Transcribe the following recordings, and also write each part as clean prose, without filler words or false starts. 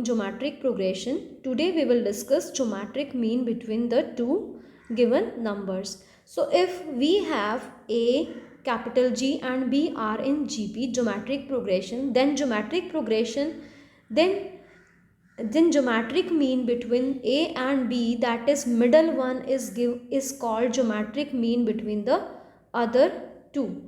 Geometric progression. Today we will discuss geometric mean between the two given numbers. So if we have A capital G and B are in GP geometric progression, then geometric mean between A and B, that is middle one, is called geometric mean between the other two.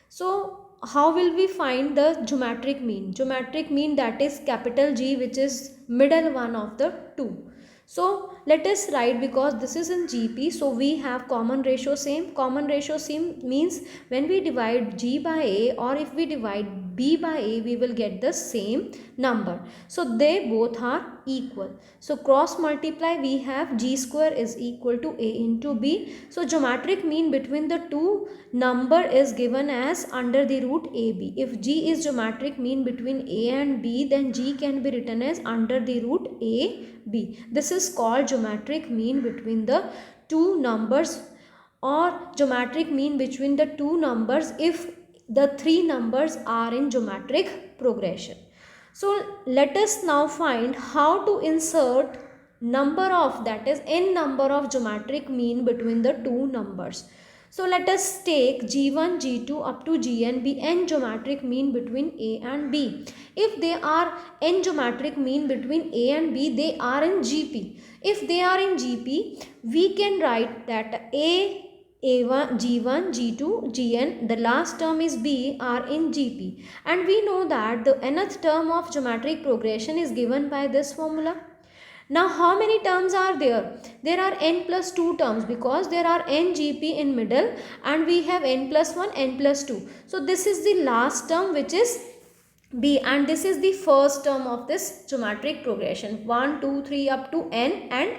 So how will we find the geometric mean? Geometric mean, that is capital G, which is middle one of the two. So let us write, because this is in GP, so we have common ratio same. Common ratio same means when we divide G by A, or if we divide B by A, we will get the same number. So they both are equal. So cross multiply, we have G square is equal to A into B. So geometric mean between the two number is given as under the root AB. If G is geometric mean between A and B, then G can be written as under the root AB. This is called geometric mean between the two numbers, or geometric mean between the two numbers if the three numbers are in geometric progression. So let us now find how to insert number of, that is n number of geometric mean between the two numbers. So let us take G1, G2 up to Gn be n geometric mean between A and B. If they are n geometric mean between A and B, they are in GP. If they are in GP, we can write that A1, G1, G2, Gn, the last term is B, are in GP. And we know that the nth term of geometric progression is given by this formula. Now how many terms are there? There are n plus 2 terms, because there are n GP in middle and we have n plus 1, n plus 2. So this is the last term, which is B, and this is the first term of this geometric progression, 1, 2, 3 up to n, and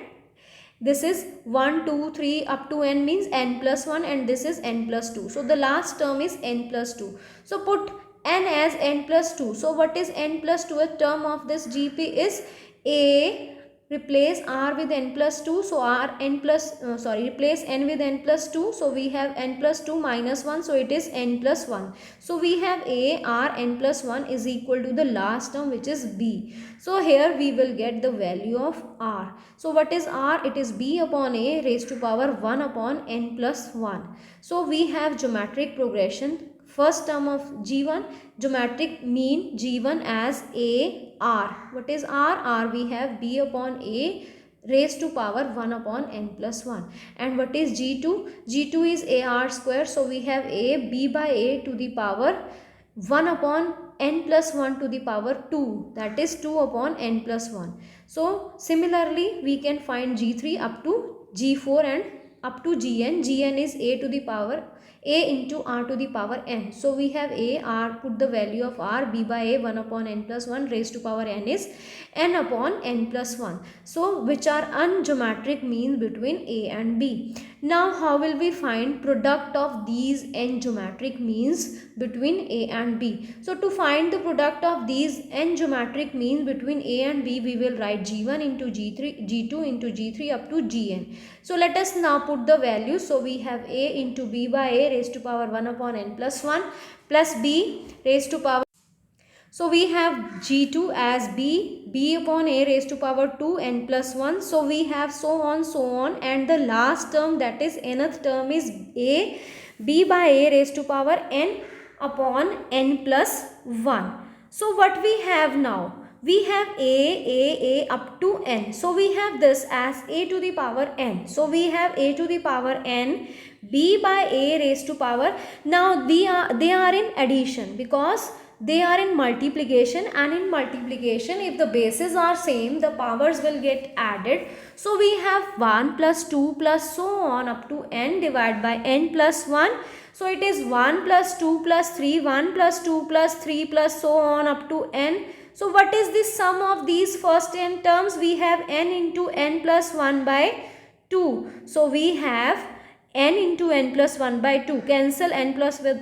this is 1, 2, 3 up to n means n plus 1, and this is n plus 2. So the last term is n plus 2. So put n as n plus 2. So what is n plus 2? A term of this GP is A. Replace R with n plus 2. So replace n with n plus 2. So we have n plus 2 minus 1. So it is n plus 1. So we have A, R, n plus 1 is equal to the last term, which is B. So here we will get the value of R. So what is R? It is B upon A raised to power 1 upon n plus 1. So we have geometric progression. First term of G1, geometric mean G1 as A, R. What is R? R we have B upon A raised to power 1 upon n plus 1. And what is G2? G2 is AR square. So we have A, B by A to the power 1 upon n plus 1 to the power 2. That is 2 upon n plus 1. So similarly, we can find G3 up to G4 and up to Gn. Gn is A to the power A into R to the power n. So we have A, R, put the value of R, B by A 1 upon n plus 1 raised to power n is n upon n plus 1. So which are ungeometric means between A and B. Now how will we find product of these n geometric means between A and B? So to find the product of these n geometric means between A and B, we will write G1 into G3, G2 into G3 up to Gn. So let us now put the value. So we have A into B by A raised to power 1 upon n plus 1 plus B raised to power. So we have G2 as B, B upon A raised to power 2 n plus 1. So we have so on, and the last term, that is nth term, is A, B by A raised to power n upon n plus 1. So what we have now? We have A up to n. So we have this as A to the power n. So we have A to the power n, B by A raised to power. Now they are in addition, because they are in multiplication, and in multiplication, if the bases are same, the powers will get added. So we have 1 plus 2 plus so on up to n divided by n plus 1. So it is 1 plus 2 plus 3, 1 plus 2 plus 3 plus so on up to n. So what is the sum of these first n terms? We have n into n plus 1 by 2. So we have n into n plus 1 by 2. Cancel n plus with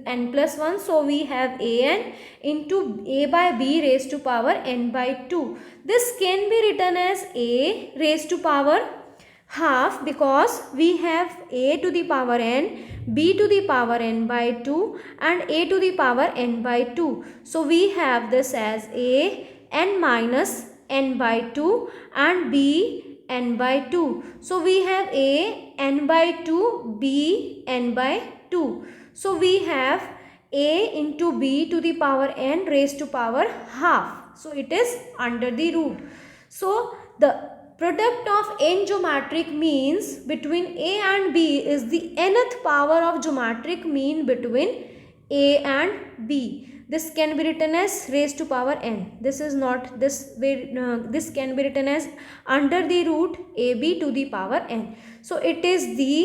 n plus 1. So we have an into A by B raised to power n by 2. This can be written as A raised to power half, because we have A to the power n, B to the power n by 2 and A to the power n by 2. So we have this as A n minus n by 2 and b n by 2. So we have a n by 2, b n by 2. So we have a into b to the power n raised to power half. So it is under the root. So the product of n geometric means between a and b is the nth power of geometric mean between a and b. This can be written as raised to power n. This is not this way. This can be written as under the root ab to the power n. So it is the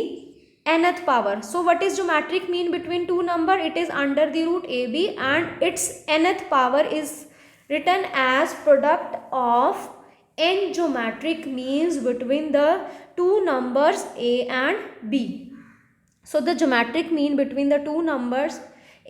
nth power. So what is geometric mean between two number? It is under the root ab and its nth power is written as product of n geometric means between the two numbers a and b. So the geometric mean between the two numbers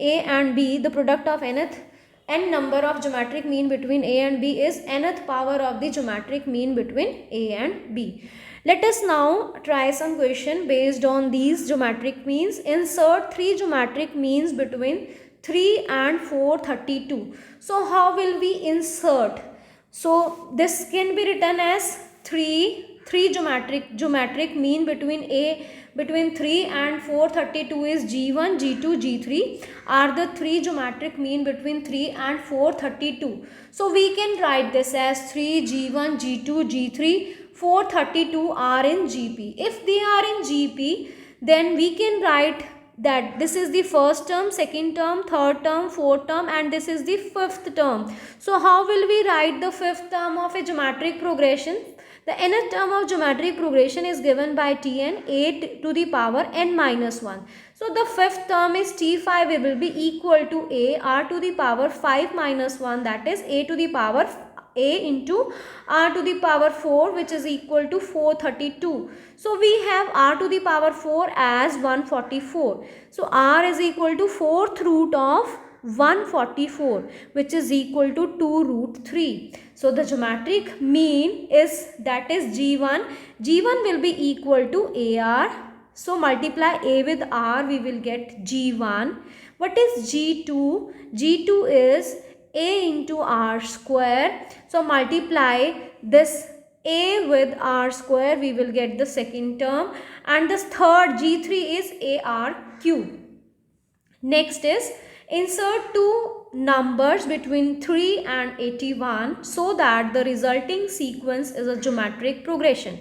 a and b, the product of n number of geometric mean between a and b is nth power of the geometric mean between a and b. Let us now try some question based on these geometric means. Insert three geometric means between 3 and 432. So how will we insert? So this can be written as three geometric mean between 3 and 432 is g1, g2, g3 are the three geometric mean between 3 and 432. So we can write this as 3 g1, g2, g3, 432 are in gp. If they are in gp, then we can write that this is the first term, second term, third term, fourth term, and this is the fifth term. So how will we write the fifth term of a geometric progression? The nth term of geometric progression is given by Tn, 8 to the power n minus 1. So the fifth term is T5 will be equal to a r to the power 5 minus 1, that is a to the power a into r to the power 4, which is equal to 432. So we have r to the power 4 as 144. So r is equal to 4th root of 144, which is equal to 2 root 3. So the geometric mean is, that is g1. g1 will be equal to ar. So multiply a with r, we will get g1. What is g2? g2 is a into r square. So multiply this a with r square, we will get the second term, and this third g3 is ar cube. Next is insert two numbers between 3 and 81 so that the resulting sequence is a geometric progression.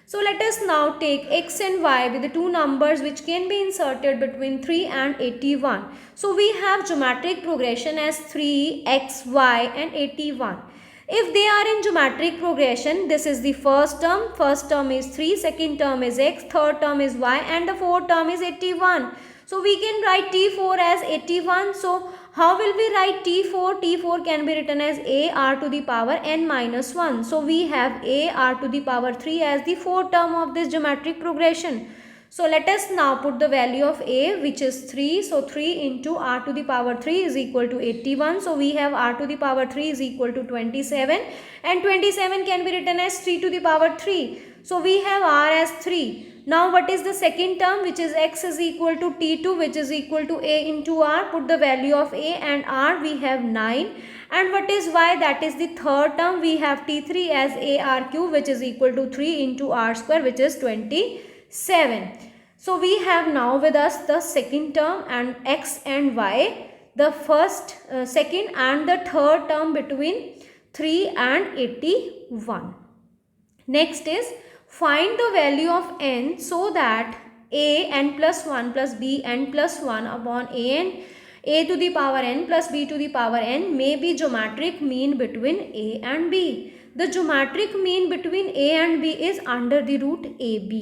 So let us now take x and y with the two numbers which can be inserted between 3 and 81. So we have geometric progression as 3, x, y and 81. If they are in geometric progression, this is the first term is 3, second term is x, third term is y and the fourth term is 81. So we can write T4 as 81. So how will we write T4? T4 can be written as a r to the power n minus 1. So we have a r to the power 3 as the fourth term of this geometric progression. So let us now put the value of a, which is 3. So 3 into r to the power 3 is equal to 81. So we have r to the power 3 is equal to 27, and 27 can be written as 3 to the power 3. So we have r as 3. Now what is the second term, which is x is equal to T2, which is equal to a into r. Put the value of a and r, we have 9. And what is y? That is the third term. We have T3 as a r cube, which is equal to 3 into r square, which is 27. So we have now with us the second term and x and y, the first, second and the third term between 3 and 81. Next is find the value of n so that a n plus 1 plus b n plus 1 upon a to the power n plus b to the power n may be geometric mean between a and b. The geometric mean between a and b is under the root ab.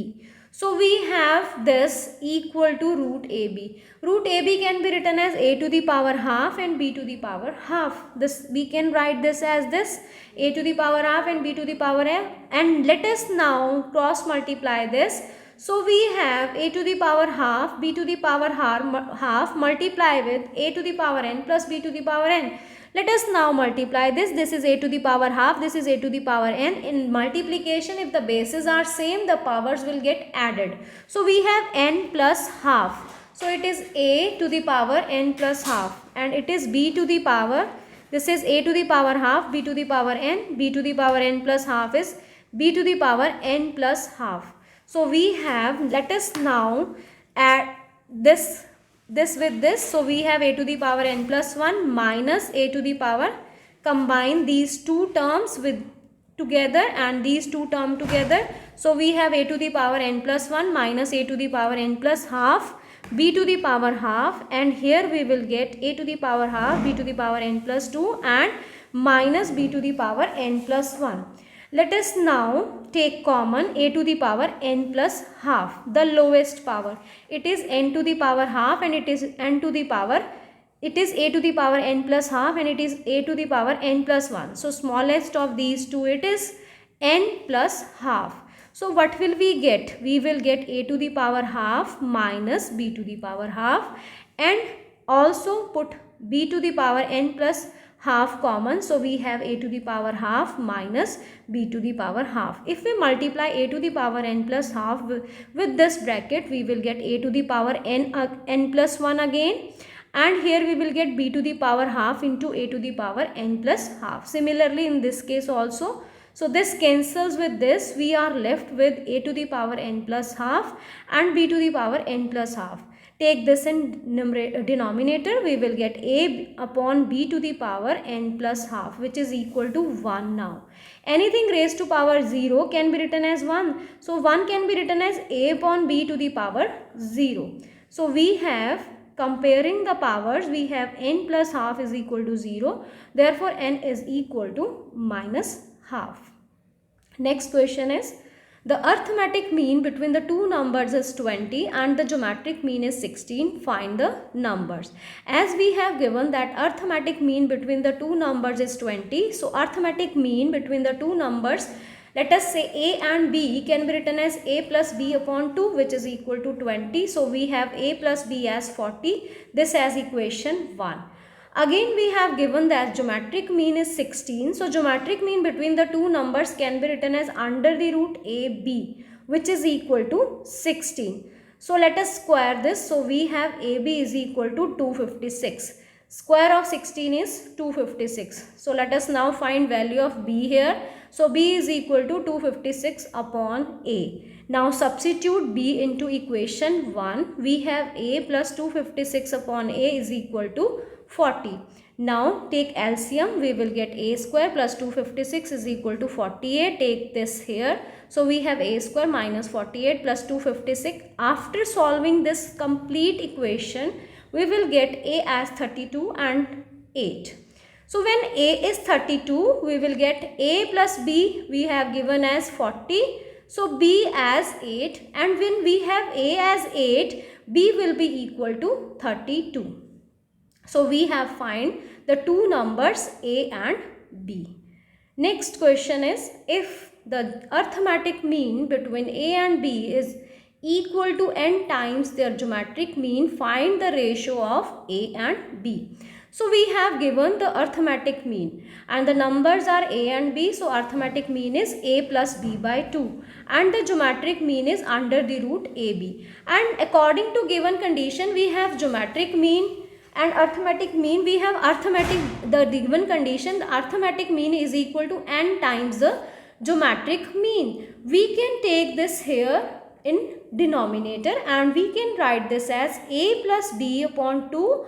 So we have this equal to root ab. Root ab can be written as a to the power half and b to the power half. This we can write this as this, a to the power half and b to the power half. And let us now cross multiply this. So we have a to the power half, b to the power half multiply with a to the power n plus b to the power n. Let us now multiply this. This is a to the power half, this is a to the power n. In multiplication, if the bases are same, the powers will get added. So we have n plus half. So it is a to the power n plus half, and it is b to the power, This is a to the power half, b to the power n, b to the power n plus half is b to the power n plus half. So we have, let us now add this with this. So we have a to the power n plus 1 minus a to the power, combine these two terms with together and these two terms together. So we have a to the power n plus 1 minus a to the power n plus half, b to the power half, and here we will get a to the power half, b to the power n plus 2 and minus b to the power n plus 1. Let us now take common a to the power n plus half, the lowest power. It is n to the power half and it is n to the power, it is a to the power n plus half and it is a to the power n plus 1. So smallest of these two, it is n plus half. So what will we get? We will get a to the power half minus b to the power half, and also put b to the power n plus half common. So we have a to the power half minus b to the power half. If we multiply a to the power n plus half with this bracket, we will get a to the power n plus 1 again, and here we will get b to the power half into a to the power n plus half. Similarly in this case also, so this cancels with this, we are left with a to the power n plus half and b to the power n plus half. Take this in denominator, we will get a upon b to the power n plus half, which is equal to 1 now. Anything raised to power 0 can be written as 1. So 1 can be written as a upon b to the power 0. So we have, comparing the powers, we have n plus half is equal to 0. Therefore n is equal to minus half. Next question is, the arithmetic mean between the two numbers is 20 and the geometric mean is 16. Find the numbers. As we have given that arithmetic mean between the two numbers is 20. So arithmetic mean between the two numbers, let us say a and b, can be written as a plus b upon 2, which is equal to 20. So we have a plus b as 40. This as equation 1. Again we have given that geometric mean is 16. So geometric mean between the two numbers can be written as under the root ab, which is equal to 16. So let us square this. So we have ab is equal to 256. Square of 16 is 256. So let us now find value of b here. So b is equal to 256 upon a. Now substitute b into equation 1. We have a plus 256 upon a is equal to 40. Now take LCM, we will get a square plus 256 is equal to 48. Take this here. So we have a square minus 48 plus 256. After solving this complete equation, we will get a as 32 and 8. So when a is 32, we will get a plus b we have given as 40. So b as 8, and when we have a as 8, b will be equal to 32. So we have find the two numbers a and b. Next question is, if the arithmetic mean between a and b is equal to n times their geometric mean, find the ratio of a and b. So we have given the arithmetic mean and the numbers are a and b. So arithmetic mean is a plus b by 2 and the geometric mean is under the root ab. And according to given condition, we have geometric mean and arithmetic mean. We have arithmetic, the given condition, the arithmetic mean is equal to n times the geometric mean. We can take this here in denominator and we can write this as a plus b upon 2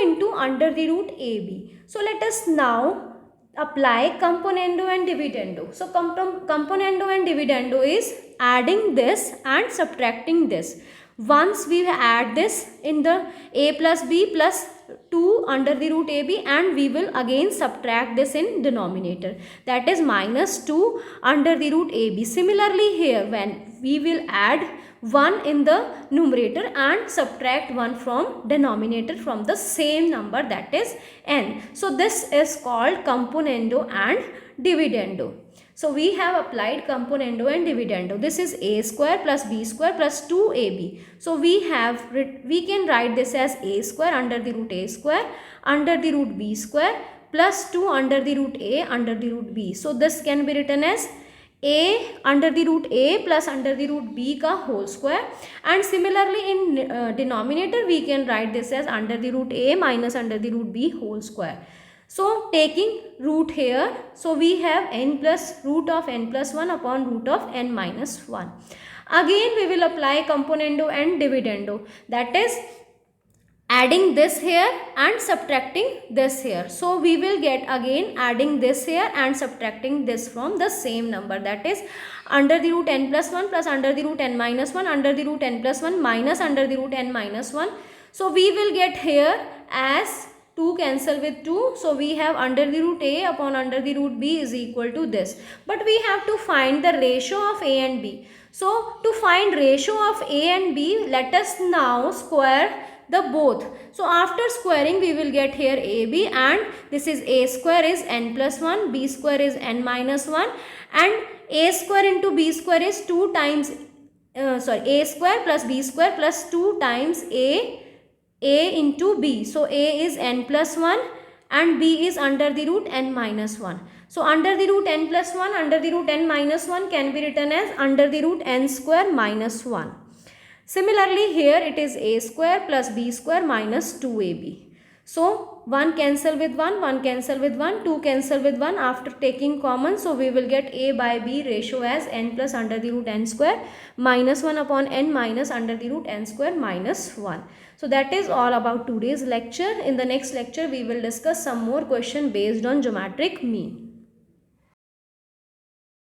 into under the root ab. So let us now apply componendo and dividendo. So componendo and dividendo is adding this and subtracting this. Once we add this in the a plus b plus 2 under the root ab, and we will again subtract this in denominator, that is minus 2 under the root ab. Similarly here, when we will add 1 in the numerator and subtract 1 from denominator from the same number, that is n. So this is called componendo and dividendo. So we have applied componendo and dividendo. This is a square plus b square plus 2ab. So we can write this as a square under the root a square under the root b square plus 2 under the root a under the root b. So this can be written as a under the root a plus under the root b ka whole square, and similarly in denominator we can write this as under the root a minus under the root b whole square. So taking root here, so we have n plus root of n plus 1 upon root of n minus 1. Again we will apply componendo and dividendo, that is adding this here and subtracting this here. So we will get again adding this here and subtracting this from the same number, that is under the root n plus 1 plus under the root n minus 1 under the root n plus 1 minus under the root n minus 1. So we will get here as 2 cancel with 2. So we have under the root a upon under the root b is equal to this. But we have to find the ratio of a and b. So to find ratio of a and b, let us now square the both. So after squaring we will get here ab, and this is a square is n plus 1, b square is n minus 1, and a square into b square is 2 times a square plus b square plus 2 times a into b. So a is n plus 1 and b is under the root n minus 1. So under the root n plus 1 under the root n minus 1 can be written as under the root n square minus 1. Similarly here it is a square plus b square minus 2ab. So 1 cancel with 1, 1 cancel with 1, 2 cancel with 1 after taking common. So we will get a by b ratio as n plus under the root n square minus 1 upon n minus under the root n square minus 1. So that is all about today's lecture. In the next lecture we will discuss some more question based on geometric mean.